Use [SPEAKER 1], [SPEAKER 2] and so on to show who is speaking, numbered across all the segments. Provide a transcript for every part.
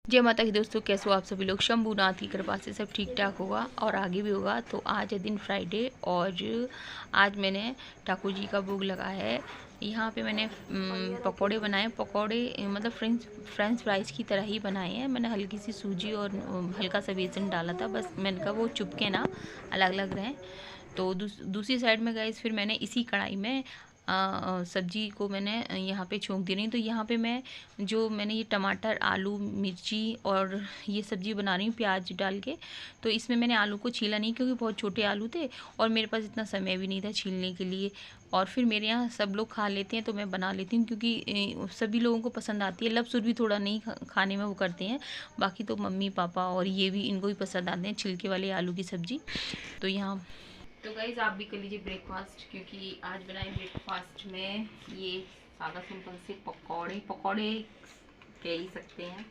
[SPEAKER 1] जय माता की दोस्तों, कैसे हो आप सभी लोग। शंभूनाथ की कृपा से सब ठीक ठाक होगा और आगे भी होगा। तो आज है दिन फ्राइडे और आज मैंने ठाकुर जी का भोग लगाया है। यहाँ पे मैंने पकोड़े बनाए। पकोड़े मतलब फ्रेंच फ्राइज़ की तरह ही बनाए हैं। मैंने हल्की सी सूजी और हल्का सा बेसन डाला था, बस मैंने कहा वो चुपके ना अलग अलग रहें। तो दूसरी साइड में गाइस फिर मैंने इसी कढ़ाई में सब्जी को मैंने यहाँ पे छोंक दी रही हूँ। तो यहाँ पे मैंने ये टमाटर, आलू, मिर्ची और ये सब्जी बना रही हूँ प्याज डाल के। तो इसमें मैंने आलू को छीला नहीं क्योंकि बहुत छोटे आलू थे और मेरे पास इतना समय भी नहीं था छीलने के लिए। और फिर मेरे यहाँ सब लोग खा लेते हैं तो मैं बना लेती हूँ क्योंकि सभी लोगों को पसंद आती है। लव भी थोड़ा नहीं खाने में वो करते हैं, बाकी तो मम्मी पापा और ये भी इनको भी पसंद आते हैं छिलके वाले आलू की सब्ज़ी। तो यहाँ तो गाइज़ आप भी कर लीजिए ब्रेकफास्ट, क्योंकि आज बनाए ब्रेकफास्ट में ये सादा सिंपल से पकौड़े कह ही सकते हैं।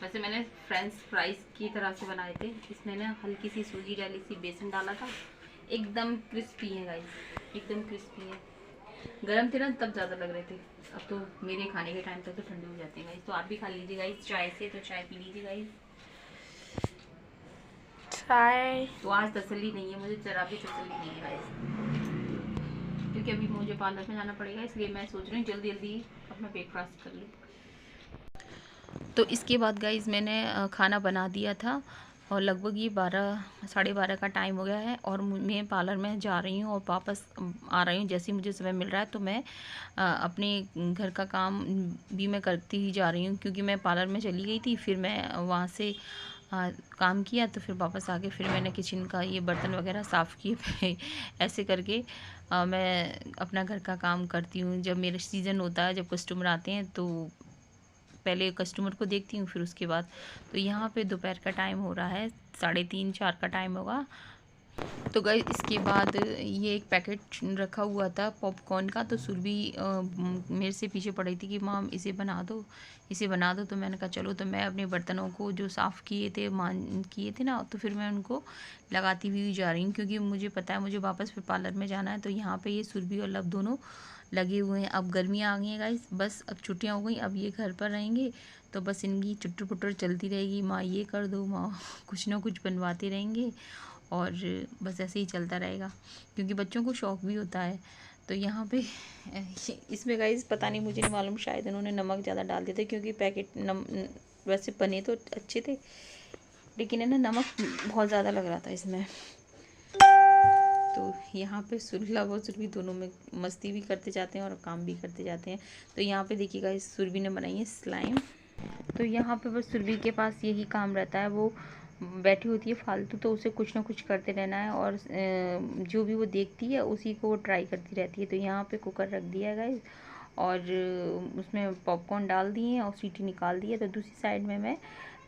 [SPEAKER 1] वैसे मैंने फ्रेंच फ्राइज की तरह से बनाए थे। इसमें ना हल्की सी सूजी डाली, सी बेसन डाला था। एकदम क्रिस्पी है गाइज़, एकदम क्रिस्पी है। गर्म थे ना तब ज़्यादा लग रहे थे, अब तो मेरे खाने के टाइम तक तो ठंडे हो जाते हैं गाइज़। तो आप भी खा लीजिए गाइज़ चाय से, तो चाय पी लीजिए गाइज़। चाय तो आज तसल्ली नहीं है मुझे, जरा भी तसल्ली नहीं है गाइस, क्योंकि अभी मुझे पार्लर में जाना पड़ेगा, इसलिए मैं सोच रही हूँ जल्दी जल्दी अपना ब्रेकफास्ट कर लूँ। तो इसके बाद गाइस मैंने खाना बना दिया था और लगभग ये 12 साढ़े 12 का टाइम हो गया है और मैं पार्लर में जा रही हूँ और वापस आ रही हूँ। जैसे ही मुझे समय मिल रहा है तो मैं अपने घर का काम भी मैं करती ही जा रही हूँ, क्योंकि मैं पार्लर में चली गई थी, फिर मैं वहाँ से काम किया तो फिर वापस आके फिर मैंने किचन का ये बर्तन वगैरह साफ़ किए ऐसे करके मैं अपना घर का काम करती हूँ। जब मेरा सीज़न होता है, जब कस्टमर आते हैं तो पहले कस्टमर को देखती हूँ, फिर उसके बाद। तो यहाँ पे दोपहर का टाइम हो रहा है, 3:30-4 का टाइम होगा। तो गाइस इसके बाद ये एक पैकेट रखा हुआ था पॉपकॉर्न का, तो सुरभि मेरे से पीछे पड़ी थी कि माम इसे बना दो, इसे बना दो। तो मैंने कहा चलो। तो मैं अपने बर्तनों को जो साफ़ किए थे ना, तो फिर मैं उनको लगाती हुई जा रही हूँ, क्योंकि मुझे पता है मुझे वापस फिर पार्लर में जाना है। तो यहाँ पे ये सुरभि और लव दोनों लगे हुए हैं। अब गर्मियाँ आ गई हैं गाइस, बस अब छुट्टियाँ हो गई, अब ये घर पर रहेंगे तो बस इनकी चुट्टर पुट्टर चलती रहेगी। माँ ये कर दो, माँ कुछ ना कुछ बनवाते रहेंगे और बस ऐसे ही चलता रहेगा, क्योंकि बच्चों को शौक़ भी होता है। तो यहाँ पे इसमें गाइस पता नहीं, मुझे नहीं मालूम, शायद उन्होंने नमक ज़्यादा डाल दिया था, क्योंकि पैकेट वैसे बने तो अच्छे थे, लेकिन है ना नमक बहुत ज़्यादा लग रहा था इसमें। तो यहाँ पे लव और सुरभि दोनों में मस्ती भी करते जाते हैं और काम भी करते जाते हैं। तो यहाँ पे देखिएगा इस सुरभि ने बनाई है स्लाइम। तो यहाँ पे बस सुरभि के पास यही काम रहता है, वो बैठी होती है फालतू, तो उसे कुछ ना कुछ करते रहना है और जो भी वो देखती है उसी को वो ट्राई करती रहती है। तो यहाँ पे कुकर रख दिया है गाइस और उसमें पॉपकॉर्न डाल दिए और सीटी निकाल दी है। तो दूसरी साइड में मैं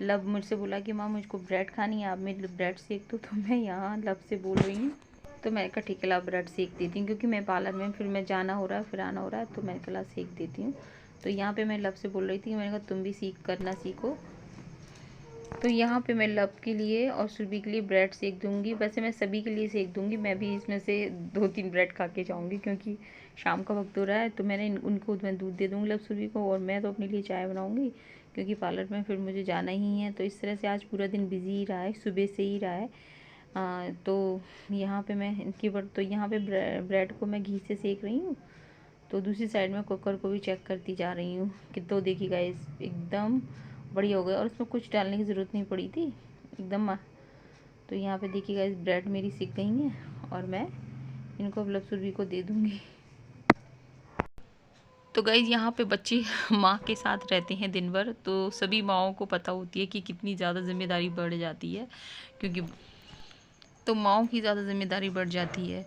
[SPEAKER 1] लव मुझसे बोला कि माँ मुझको ब्रेड खानी है, आप मेरे लिए ब्रेड सेक दो। तो मैं यहाँ लव से बोल रही हूँ, तो मैंने कहा ठीक है ला ब्रेड सेक देती हूँ, क्योंकि मैं पार्लर में फिर मैं जाना हो रहा है, फिर आना हो रहा है, तो मैंने कहा सेक देती हूँ। तो यहाँ पे मैं लव से बोल रही थी कि मैंने कहा तुम भी करना सीखो। तो यहाँ पे मैं लव के लिए और सुरभि के लिए ब्रेड सेक दूँगी। वैसे मैं सभी के लिए सेक दूँगी, मैं भी इसमें से 2-3 ब्रेड खा के जाऊँगी, क्योंकि शाम का वक्त हो रहा है। तो उनको मैं दूध दे दूँगी लव सुरभि को, और मैं तो अपने लिए चाय बनाऊँगी, क्योंकि पार्लर में फिर मुझे जाना ही है। तो इस तरह से आज पूरा दिन बिजी ही रहा है, सुबह से ही रहा है। तो यहाँ पे मैं तो यहाँ पे ब्रेड को मैं घी से सेक रही हूँ। तो दूसरी साइड में कुकर को भी चेक करती जा रही हूँ कि तो देखिएगा एकदम बढ़िया हो गया और उसमें कुछ डालने की ज़रूरत नहीं पड़ी थी एकदम। तो यहाँ पे देखिएगा इस ब्रेड मेरी सिक गई हैं और मैं इनको अब सुरभि को दे दूँगी। तो गाइज़ यहाँ पे बच्चे माँ के साथ रहते हैं दिन भर, तो सभी माँओं को पता होती है कि कितनी ज़्यादा जिम्मेदारी बढ़ जाती है, क्योंकि तो माँओं की ज़्यादा जिम्मेदारी बढ़ जाती है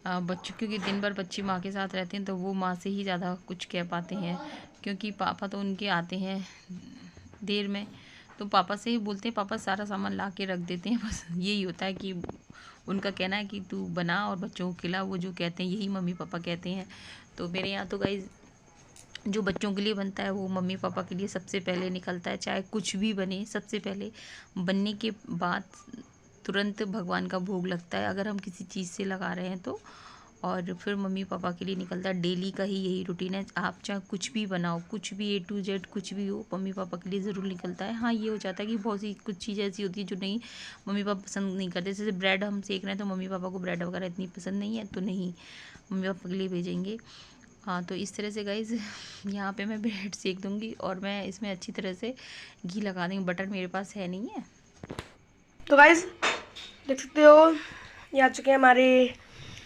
[SPEAKER 1] बच्चों, क्योंकि दिन भर बच्चे माँ के साथ रहते हैं तो वो माँ से ही ज़्यादा कुछ कह पाते हैं, क्योंकि पापा तो उनके आते हैं देर में, तो पापा से ही बोलते हैं, पापा सारा सामान ला के रख देते हैं। बस यही होता है कि उनका कहना है कि तू बना और बच्चों को खिला, वो जो कहते हैं यही मम्मी पापा कहते हैं। तो मेरे यहाँ तो गाइस जो बच्चों के लिए बनता है वो मम्मी पापा के लिए सबसे पहले निकलता है, चाहे कुछ भी बने सबसे पहले बनने के बाद तुरंत भगवान का भोग लगता है, अगर हम किसी चीज़ से लगा रहे हैं तो। और फिर मम्मी पापा के लिए निकलता है। डेली का ही यही रूटीन है, आप चाहे कुछ भी बनाओ, कुछ भी A to Z कुछ भी हो, मम्मी पापा के लिए ज़रूर निकलता है। हाँ, ये हो जाता है कि बहुत सी कुछ चीज़ें ऐसी होती है जो नहीं मम्मी पापा पसंद नहीं करते। जैसे ब्रेड हम सेक रहे हैं तो मम्मी पापा को ब्रेड वगैरह इतनी पसंद नहीं है, तो नहीं मम्मी पापा के लिए भेजेंगे। हाँ, तो इस तरह से गाइज़ यहाँ पे मैं ब्रेड सेक दूँगी और मैं इसमें अच्छी तरह से घी लगा दूँगी। बटर मेरे पास है नहीं है।
[SPEAKER 2] तो गाइज़ देख सकते हो ये आ चुके हैं हमारे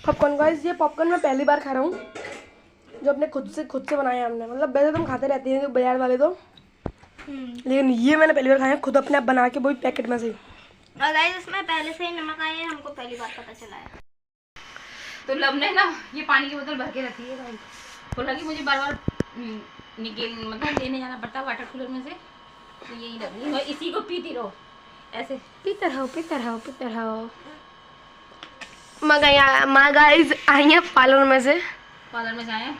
[SPEAKER 2] पॉपकॉर्न। गाइज़ ये पॉपकॉर्न मैं पहली बार खा रहा हूँ, जो अपने खुद से बनाए हैं हमने। मतलब वैसे तो हम खाते रहते हैं बाजार वाले तो, लेकिन ये मैंने पहली बार खाया खुद अपने आप बना के, वही पैकेट में से।
[SPEAKER 3] और गाइस इसमें पहले से ही नमक आया है, हमको पहली बार पता चला है।
[SPEAKER 1] तो लब ने ना ये पानी की बोतल भर के रखी है गाइस, तो लगी मुझे बार बार मतलब लेने जाना पड़ता है वाटर कूलर में से, तो यही रख ली और इसी को पीती रहो ऐसे।
[SPEAKER 2] पीते रहो। माँ गाइस आई हैं पार्लर में से।
[SPEAKER 1] पार्लर में जाए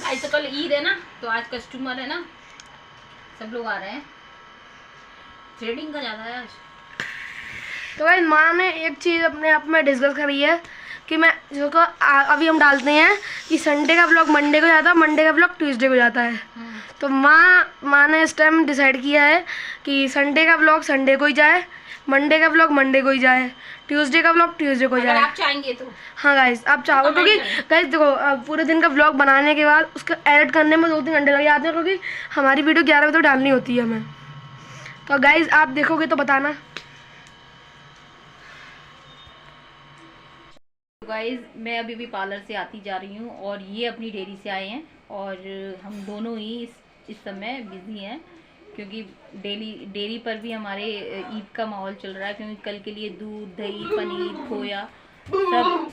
[SPEAKER 1] आज तो कल ईद है ना, तो आज कस्टमर है ना, सब लोग आ रहे हैं, थ्रेडिंग का ज़्यादा है आज।
[SPEAKER 2] तो गाइस माँ ने एक चीज़ अपने आप में डिस्कस करी है कि मैं जो को अभी हम डालते हैं कि संडे का व्लॉग मंडे को जाता है, मंडे का व्लॉग ट्यूसडे को जाता है। तो माँ ने इस टाइम डिसाइड किया है कि संडे का व्लॉग संडे को ही जाए, मंडे का व्लॉग मंडे को ही जाए, ट्यूसडे का व्लॉग ट्यूसडे को जाए।
[SPEAKER 1] आप चाहेंगे तो
[SPEAKER 2] हाँ गाइस आप चाहो, क्योंकि गाइस देखो पूरे दिन का व्लॉग बनाने के बाद उसका एडिट करने में 2-3 घंटे लग जाते हैं, क्योंकि हमारी वीडियो 11 बजे तो डालनी होती है हमें। तो गाइस आप देखोगे तो बताना।
[SPEAKER 1] गाइज मैं अभी भी पार्लर से आती जा रही हूँ और ये अपनी डेयरी से आए हैं और हम दोनों ही इस समय बिजी हैं, क्योंकि डेयरी पर भी हमारे ईद का माहौल चल रहा है, क्योंकि कल के लिए दूध दही पनीर खोया सब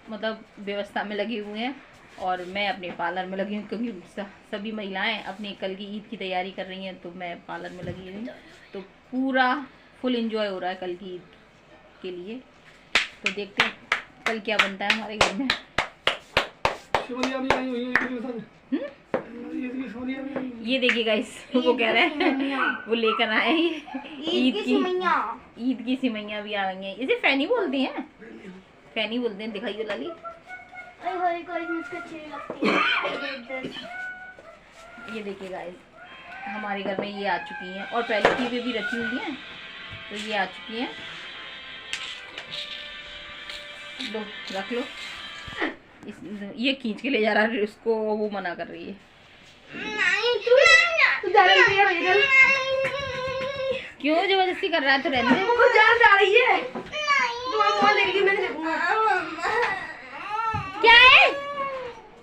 [SPEAKER 1] मतलब व्यवस्था में लगे हुए हैं और मैं अपने पार्लर में लगी हूँ, क्योंकि सभी महिलाएं अपनी कल की ईद की तैयारी कर रही हैं, तो मैं पार्लर में लगी हुई हूँ। तो पूरा फुल एंजॉय हो रहा है कल की ईद के लिए। तो देखते हैं कल क्या बनता है हमारे घर में। ये देखिए गाइस वो कह रहे हैं वो लेकर आए ईद की सिमैया भी आ गई हैं। इसे फैनी बोलती हैं, फैनी बोलते हैं। दिखाइए लाली। ये देखिए गाइस हमारे घर में ये आ चुकी हैं और पहले की भी रखी हुई हैं, तो ये आ चुकी हैं। लो रख लो। ये खींच के ले जा रहा है, उसको वो मना कर रही है। क्यों जबरदस्ती कर रहा है? तो रहने दे। क्या है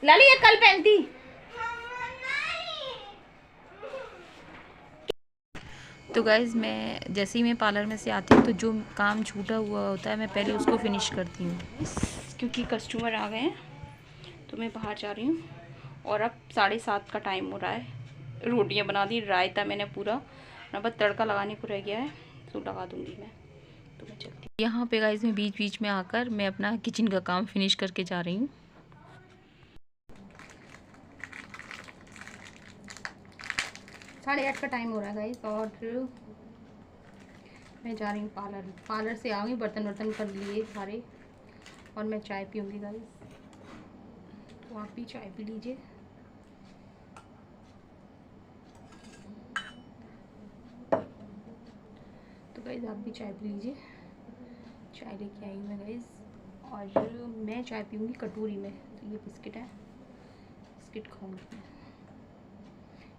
[SPEAKER 1] लाली, ये कल पहनती। तो गाइज़ मैं जैसे ही मैं पार्लर में से आती हूँ तो जो काम छूटा हुआ होता है मैं पहले उसको फिनिश करती हूँ, क्योंकि कस्टमर आ गए हैं तो मैं बाहर जा रही हूँ। और अब 7:30 का टाइम हो रहा है। रोटियाँ बना दी, रायता मैंने पूरा, बस तड़का लगाने को रह गया है, तो लगा दूँगी मैं। तो मैं चलती हूँ। यहाँ पे गाइज़ मैं बीच बीच में आकर मैं अपना किचन का काम फिनिश करके जा रही हूँ। 8:30 का टाइम हो रहा है गाइस और मैं जा रही हूँ पार्लर से आऊँगी, बर्तन कर लिए सारे और मैं चाय पीऊँगी गाइस। तो आप भी चाय पी लीजिए। तो गाइस आप भी चाय पी लीजिए। चाय लेके आई हूँ मैं गाइस और मैं चाय पीऊँगी कटोरी में। तो ये बिस्किट है, बिस्किट खाऊँगी मैं,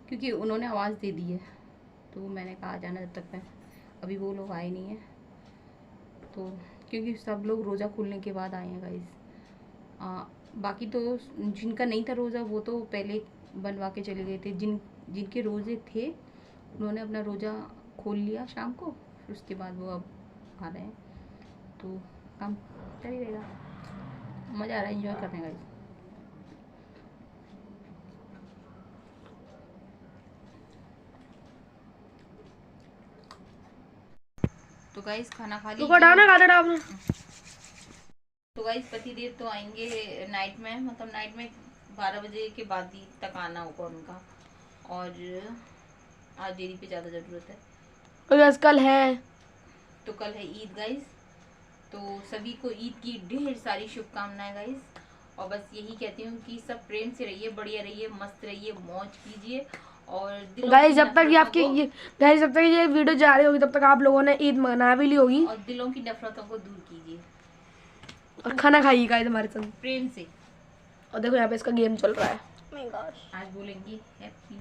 [SPEAKER 1] क्योंकि उन्होंने आवाज़ दे दी है तो मैंने कहा जाना जब तक मैं, अभी वो लोग आए नहीं हैं, तो क्योंकि सब लोग रोज़ा खुलने के बाद आए हैं गाइस। बाकी तो जिनका नहीं था रोज़ा वो तो पहले बनवा के चले गए थे। जिनके रोज़े थे उन्होंने अपना रोज़ा खोल लिया शाम को, फिर उसके बाद वो अब आ रहे हैं, तो काम चल ही रहेगा। मज़ा आ रहा है, एंजॉय करने का। तो गाइस खाना खा लीजिए। तो गाइस पति देव तो आएंगे नाइट में, मतलब नाइट में 12 बजे के बाद ही तक आना होगा उनका, और आज डेरी पे ज़्यादा ज़रूरत है।
[SPEAKER 2] कल है,
[SPEAKER 1] तो कल है ईद गाइस, तो सभी को ईद की ढेर सारी शुभकामनाएं गाइस, और बस यही कहती हूँ कि सब प्रेम से रहिए, बढ़िया रहिए, मस्त रहिए, मौज कीजिए। और
[SPEAKER 2] गाइस जब तक ये आपकी गाइस जब तक ये वीडियो जा रही होगी तब तक आप लोगों ने ईद मना भी ली होगी,
[SPEAKER 1] और दिलों की नफरतों को दूर कीजिए
[SPEAKER 2] और खाना खाइए गाइस हमारे संग
[SPEAKER 1] प्रेम से।
[SPEAKER 2] और देखो यहाँ पे इसका गेम चल रहा है।
[SPEAKER 3] My gosh.
[SPEAKER 1] आज बोलेंगे हैप्पी